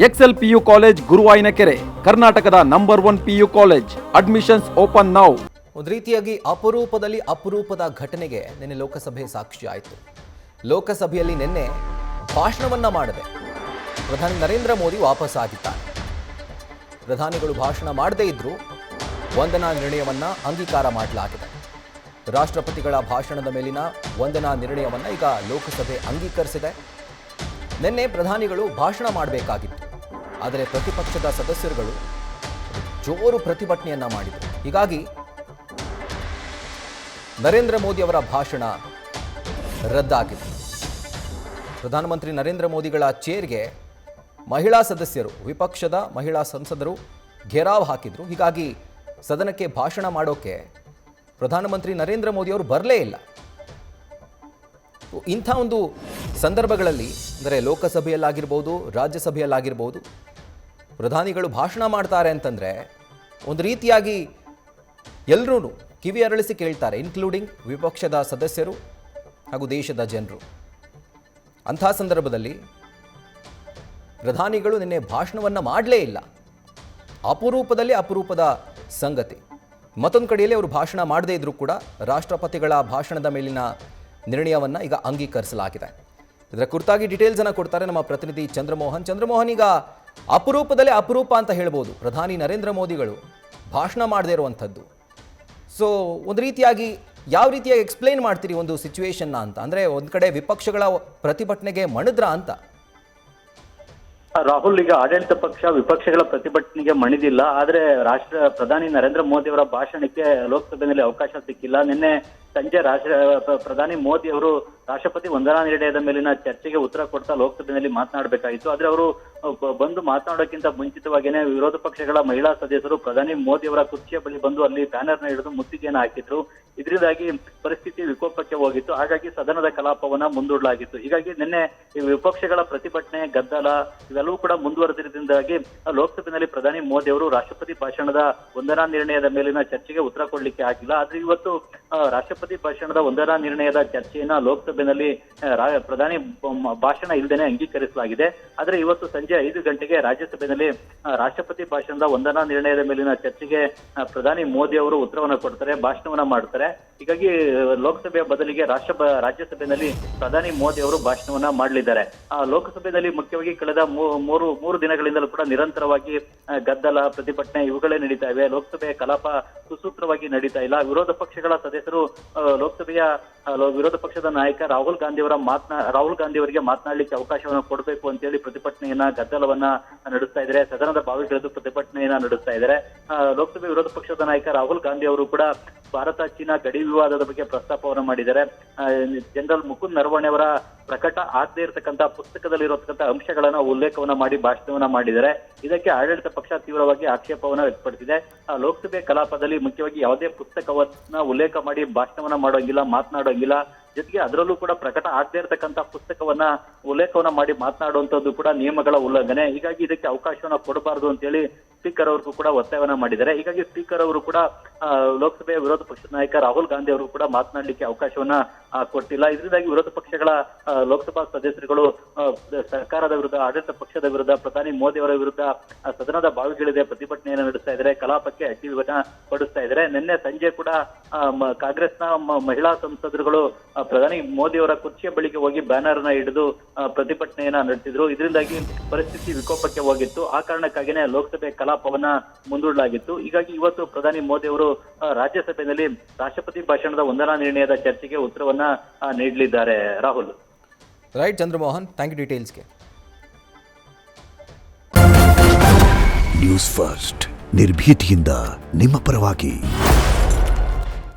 Excel PU college ಗುರುವಾಯಿನಕೆರೆ, ಕರ್ನಾಟಕದ number 1 PU college. Admissions open now. ಒಂದು ರೀತಿಯಾಗಿ ಅಪರೂಪದಲ್ಲಿ ಅಪರೂಪದ ಘಟನೆಗೆ ನಿನ್ನೆ ಲೋಕಸಭೆ ಸಾಕ್ಷಿ ಆಯಿತು. ಲೋಕಸಭೆಯಲ್ಲಿ ನಿನ್ನೆ ಭಾಷಣವನ್ನ ಮಾಡದೆ ಪ್ರಧಾನಿ ನರೇಂದ್ರ ಮೋದಿ ವಾಪಸ್ ಆಗಿದ್ದಾರೆ. ಪ್ರಧಾನಿಗಳು ಭಾಷಣ ಮಾಡದೇ ಇದ್ರೂ ವಂದನಾ ನಿರ್ಣಯವನ್ನ ಅಂಗೀಕಾರ ಮಾಡಲಾಗಿದೆ. ರಾಷ್ಟ್ರಪತಿಗಳ ಭಾಷಣದ ಮೇಲಿನ ವಂದನಾ ನಿರ್ಣಯವನ್ನ ಈಗ ಲೋಕಸಭೆ ಅಂಗೀಕರಿಸಿದೆ. ನಿನ್ನೆ ಪ್ರಧಾನಿಗಳು ಭಾಷಣ ಮಾಡಬೇಕಾಗಿತ್ತು, ಆದರೆ ಪ್ರತಿಪಕ್ಷದ ಸದಸ್ಯರುಗಳು ಜೋರು ಪ್ರತಿಭಟನೆಯನ್ನ ಮಾಡಿದರು. ಹೀಗಾಗಿ ನರೇಂದ್ರ ಮೋದಿ ಅವರ ಭಾಷಣ ರದ್ದಾಗಿದೆ. ಪ್ರಧಾನಮಂತ್ರಿ ನರೇಂದ್ರ ಮೋದಿಗಳ ಚೇರ್ಗೆ ಮಹಿಳಾ ಸದಸ್ಯರು, ವಿಪಕ್ಷದ ಮಹಿಳಾ ಸಂಸದರು ಘೇರಾವ್ ಹಾಕಿದ್ರು. ಹೀಗಾಗಿ ಸದನಕ್ಕೆ ಭಾಷಣ ಮಾಡೋಕೆ ಪ್ರಧಾನಮಂತ್ರಿ ನರೇಂದ್ರ ಮೋದಿ ಅವರು ಬರಲೇ ಇಲ್ಲ. ಇಂಥ ಒಂದು ಸಂದರ್ಭಗಳಲ್ಲಿ, ಅಂದರೆ ಲೋಕಸಭೆಯಲ್ಲಾಗಿರ್ಬೋದು, ರಾಜ್ಯಸಭೆಯಲ್ಲಾಗಿರ್ಬೋದು, ಪ್ರಧಾನಿಗಳು ಭಾಷಣ ಮಾಡ್ತಾರೆ ಅಂತಂದರೆ ಒಂದು ರೀತಿಯಾಗಿ ಎಲ್ಲರೂ ಕಿವಿ ಅರಳಿಸಿ ಕೇಳ್ತಾರೆ, ಇನ್ಕ್ಲೂಡಿಂಗ್ ವಿಪಕ್ಷದ ಸದಸ್ಯರು ಹಾಗೂ ದೇಶದ ಜನರು. ಅಂಥ ಸಂದರ್ಭದಲ್ಲಿ ಪ್ರಧಾನಿಗಳು ನಿನ್ನೆ ಭಾಷಣವನ್ನು ಮಾಡಲೇ ಇಲ್ಲ. ಅಪರೂಪದಲ್ಲಿ ಅಪರೂಪದ ಸಂಗತಿ. ಮತ್ತೊಂದು ಕಡೆಯಲ್ಲಿ ಅವರು ಭಾಷಣ ಮಾಡದೇ ಇದ್ರೂ ಕೂಡ ರಾಷ್ಟ್ರಪತಿಗಳ ಭಾಷಣದ ಮೇಲಿನ ನಿರ್ಣಯವನ್ನು ಈಗ ಅಂಗೀಕರಿಸಲಾಗಿದೆ. ಇದರ ಕುರಿತಾಗಿ ಡೀಟೇಲ್ಸ್ ಅನ್ನು ಕೊಡ್ತಾರೆ ನಮ್ಮ ಪ್ರತಿನಿಧಿ ಚಂದ್ರಮೋಹನ್. ಈಗ ಅಪರೂಪದಲ್ಲೇ ಅಪರೂಪ ಅಂತ ಹೇಳ್ಬೋದು, ಪ್ರಧಾನಿ ನರೇಂದ್ರ ಮೋದಿಗಳು ಭಾಷಣ ಮಾಡದೇ ಇರುವಂಥದ್ದು. ಸೊ ಒಂದು ರೀತಿಯಾಗಿ ಯಾವ ರೀತಿಯಾಗಿ ಎಕ್ಸ್ಪ್ಲೇನ್ ಮಾಡ್ತೀರಿ ಒಂದು ಸಿಚುವೇಶನ್ನ ಅಂತ? ಅಂದರೆ ಒಂದು ಕಡೆ ವಿಪಕ್ಷಗಳ ಪ್ರತಿಭಟನೆಗೆ ಮಣಿದ್ರಾ ಅಂತ? ರಾಹುಲ್, ಈಗ ಆಡಳಿತ ಪಕ್ಷ ವಿಪಕ್ಷಗಳ ಪ್ರತಿಭಟನೆಗೆ ಮಣಿದಿಲ್ಲ. ಆದ್ರೆ ಪ್ರಧಾನಿ ನರೇಂದ್ರ ಮೋದಿ ಅವರ ಭಾಷಣಕ್ಕೆ ಲೋಕಸಭೆಯಲ್ಲಿ ಅವಕಾಶ ಸಿಕ್ಕಿಲ್ಲ. ನಿನ್ನೆ ಸಂಜೆ ಪ್ರಧಾನಿ ಮೋದಿ ಅವರು ರಾಷ್ಟ್ರಪತಿ ವಂದನಾ ನಿರ್ಣಯದ ಮೇಲಿನ ಚರ್ಚೆಗೆ ಉತ್ತರ ಕೊಡ್ತಾ ಲೋಕಸಭೆಯಲ್ಲಿ ಮಾತನಾಡಬೇಕಾಗಿತ್ತು. ಆದ್ರೆ ಅವರು ಬಂದು ಮಾತನಾಡೋಕ್ಕಿಂತ ಮುಂಚಿತವಾಗಿಯೇ ವಿರೋಧ ಪಕ್ಷಗಳ ಮಹಿಳಾ ಸದಸ್ಯರು ಪ್ರಧಾನಿ ಮೋದಿ ಅವರ ಕುರ್ಚಿಯ ಬಳಿ ಬಂದು ಅಲ್ಲಿ ಬ್ಯಾನರ್ನ ಹಿಡಿದು ಮುತ್ತಿಗೆಯನ್ನು ಹಾಕಿದ್ರು. ಇದರಿಂದಾಗಿ ಪರಿಸ್ಥಿತಿ ವಿಕೋಪಕ್ಕೆ ಹೋಗಿತ್ತು. ಹಾಗಾಗಿ ಸದನದ ಕಲಾಪವನ್ನ ಮುಂದೂಡಲಾಗಿತ್ತು. ಹೀಗಾಗಿ ನಿನ್ನೆ ಈ ವಿಪಕ್ಷಗಳ ಪ್ರತಿಭಟನೆ, ಗದ್ದಲ ಇವೆಲ್ಲವೂ ಕೂಡ ಮುಂದುವರೆದಿದ್ದರಿಂದಾಗಿ ಲೋಕಸಭೆಯಲ್ಲಿ ಪ್ರಧಾನಿ ಮೋದಿ ಅವರು ರಾಷ್ಟ್ರಪತಿ ಭಾಷಣದ ವಂದನಾ ನಿರ್ಣಯದ ಮೇಲಿನ ಚರ್ಚೆಗೆ ಉತ್ತರ ಕೊಡ್ಲಿಕ್ಕೆ ಆಗಿಲ್ಲ. ಆದ್ರೆ ಇವತ್ತು ರಾಷ್ಟ್ರಪತಿ ಭಾಷಣದ ವಂದನಾ ನಿರ್ಣಯದ ಚರ್ಚೆಯನ್ನ ಲೋಕಸಭೆಯಲ್ಲಿ ಪ್ರಧಾನಿ ಭಾಷಣ ಇಲ್ಲದೇನೆ ಅಂಗೀಕರಿಸಲಾಗಿದೆ. ಆದ್ರೆ ಇವತ್ತು ಸಂಜೆ 5 ಗಂಟೆಗೆ ರಾಜ್ಯಸಭೆಯಲ್ಲಿ ರಾಷ್ಟ್ರಪತಿ ಭಾಷಣದ ವಂದನಾ ನಿರ್ಣಯದ ಮೇಲಿನ ಚರ್ಚೆಗೆ ಪ್ರಧಾನಿ ಮೋದಿ ಅವರು ಉತ್ತರವನ್ನ ಕೊಡ್ತಾರೆ, ಭಾಷಣವನ್ನ ಮಾಡ್ತಾರೆ. ಹೀಗಾಗಿ ಲೋಕಸಭೆಯ ಬದಲಿಗೆ ರಾಜ್ಯಸಭೆಯಲ್ಲಿ ಪ್ರಧಾನಿ ಮೋದಿ ಅವರು ಭಾಷಣವನ್ನ ಮಾಡಲಿದ್ದಾರೆ. ಲೋಕಸಭೆಯಲ್ಲಿ ಮುಖ್ಯವಾಗಿ ಕಳೆದ ಮೂರು ದಿನಗಳಿಂದಲೂ ಕೂಡ ನಿರಂತರವಾಗಿ ಗದ್ದಲ, ಪ್ರತಿಭಟನೆ ಇವುಗಳೇ ನಡೀತಾ ಇವೆ. ಲೋಕಸಭೆಯ ಕಲಾಪ ಸುಸೂತ್ರವಾಗಿ ನಡೀತಾ ಇಲ್ಲ. ವಿರೋಧ ಪಕ್ಷಗಳ ಸದಸ್ಯರು ಲೋಕಸಭೆಯ ವಿರೋಧ ಪಕ್ಷದ ನಾಯಕ ರಾಹುಲ್ ಗಾಂಧಿ ಅವರಿಗೆ ಮಾತನಾಡಲಿಕ್ಕೆ ಅವಕಾಶವನ್ನು ಕೊಡಬೇಕು ಅಂತೇಳಿ ಪ್ರತಿಭಟನೆಯನ್ನ, ಗದ್ದಲವನ್ನ ನಡೆಸ್ತಾ ಇದ್ದಾರೆ. ಸದನದ ಬಾವಿಗಿಳಿದು ಪ್ರತಿಭಟನೆಯನ್ನ ನಡೆಸ್ತಾ ಇದ್ದಾರೆ. ಲೋಕಸಭೆ ವಿರೋಧ ಪಕ್ಷದ ನಾಯಕ ರಾಹುಲ್ ಗಾಂಧಿ ಅವರು ಕೂಡ ಭಾರತ ಚೀನಾ ಗಡಿ ವಿವಾದದ ಬಗ್ಗೆ ಪ್ರಸ್ತಾಪವನ್ನು ಮಾಡಿದ್ದಾರೆ. ಜನರಲ್ ಮುಕುಂದ್ ನರವಣೆ ಅವರ ಪ್ರಕಟ ಆಗದೇ ಇರತಕ್ಕಂತ ಪುಸ್ತಕದಲ್ಲಿರತಕ್ಕಂಥ ಅಂಶಗಳನ್ನ ಉಲ್ಲೇಖವನ್ನ ಮಾಡಿ ಭಾಷಣವನ್ನ ಮಾಡಿದ್ದಾರೆ. ಇದಕ್ಕೆ ಆಡಳಿತ ಪಕ್ಷ ತೀವ್ರವಾಗಿ ಆಕ್ಷೇಪವನ್ನ ವ್ಯಕ್ತಪಡಿಸಿದೆ. ಲೋಕಸಭೆ ಕಲಾಪದಲ್ಲಿ ಮುಖ್ಯವಾಗಿ ಯಾವುದೇ ಪುಸ್ತಕವನ್ನ ಉಲ್ಲೇಖ ಮಾಡಿ ಭಾಷಣವನ್ನ ಮಾಡೋಂಗಿಲ್ಲ, ಮಾತನಾಡೋಂಗಿಲ್ಲ. ಜೊತೆಗೆ ಅದರಲ್ಲೂ ಕೂಡ ಪ್ರಕಟ ಆಗದೇ ಇರತಕ್ಕಂತ ಪುಸ್ತಕವನ್ನ ಉಲ್ಲೇಖವನ್ನ ಮಾಡಿ ಮಾತನಾಡುವಂತದ್ದು ಕೂಡ ನಿಯಮಗಳ ಉಲ್ಲಂಘನೆ. ಹೀಗಾಗಿ ಇದಕ್ಕೆ ಅವಕಾಶವನ್ನ ಕೊಡಬಾರದು ಅಂತೇಳಿ ಸ್ಪೀಕರ್ ಅವ್ರಿಗೂ ಕೂಡ ಒತ್ತಾಯವನ್ನ ಮಾಡಿದ್ದಾರೆ. ಹೀಗಾಗಿ ಸ್ಪೀಕರ್ ಅವರು ಕೂಡ ಲೋಕಸಭೆಯ ವಿರೋಧ ಪಕ್ಷದ ನಾಯಕ ರಾಹುಲ್ ಗಾಂಧಿ ಅವರು ಕೂಡ ಮಾತನಾಡಲಿಕ್ಕೆ ಅವಕಾಶವನ್ನ ಕೊಟ್ಟಿಲ್ಲ. ಇದರಿಂದಾಗಿ ವಿರೋಧ ಪಕ್ಷಗಳ ಲೋಕಸಭಾ ಸದಸ್ಯರುಗಳು ಸರ್ಕಾರದ ವಿರುದ್ಧ, ಆಡಳಿತ ಪಕ್ಷದ ವಿರುದ್ಧ, ಪ್ರಧಾನಿ ಮೋದಿ ಅವರ ವಿರುದ್ಧ ಸದನದ ಬಾವಿಗಿಳಿದೆ ಪ್ರತಿಭಟನೆಯನ್ನು ನಡೆಸ್ತಾ ಇದ್ದಾರೆ, ಕಲಾಪಕ್ಕೆ ಅಡ್ಡಿವನ್ನ ಪಡಿಸ್ತಾ ಇದ್ದಾರೆ. ನಿನ್ನೆ ಸಂಜೆ ಕೂಡ ಕಾಂಗ್ರೆಸ್ನ ಮಹಿಳಾ ಸಂಸದರುಗಳು ಪ್ರಧಾನಿ ಮೋದಿ ಅವರ ಕುರ್ಚಿಯ ಬಳಿಗೆ ಹೋಗಿ ಬ್ಯಾನರ್ನ ಹಿಡಿದು ಪ್ರತಿಭಟನೆಯನ್ನ ನಡೆಸಿದ್ರು. ಇದರಿಂದಾಗಿ ಪರಿಸ್ಥಿತಿ ವಿಕೋಪಕ್ಕೆ ಹೋಗಿತ್ತು. ಆ ಕಾರಣಕ್ಕಾಗಿಯೇ ಲೋಕಸಭೆ ಕಲಾಪವನ್ನ ಮುಂದೂಡಲಾಗಿತ್ತು. ಹೀಗಾಗಿ ಇವತ್ತು ಪ್ರಧಾನಿ ಮೋದಿ ಅವರು ರಾಜ್ಯಸಭೆಯಲ್ಲಿ ರಾಷ್ಟ್ರಪತಿ ಭಾಷಣದ ವಂದನಾ ನಿರ್ಣಯದ ಚರ್ಚೆಗೆ ಉತ್ತರವನ್ನ ನೀಡಲಿದ್ದಾರೆ. Rahul. Right Chandramohan, thank you ಡೀಟೇಲ್ಸ್ಗೆ. ನ್ಯೂಸ್ ಫಸ್ಟ್, ನಿರ್ಭೀತಿಯಿಂದ ನಿಮ್ಮ ಪರವಾಗಿ.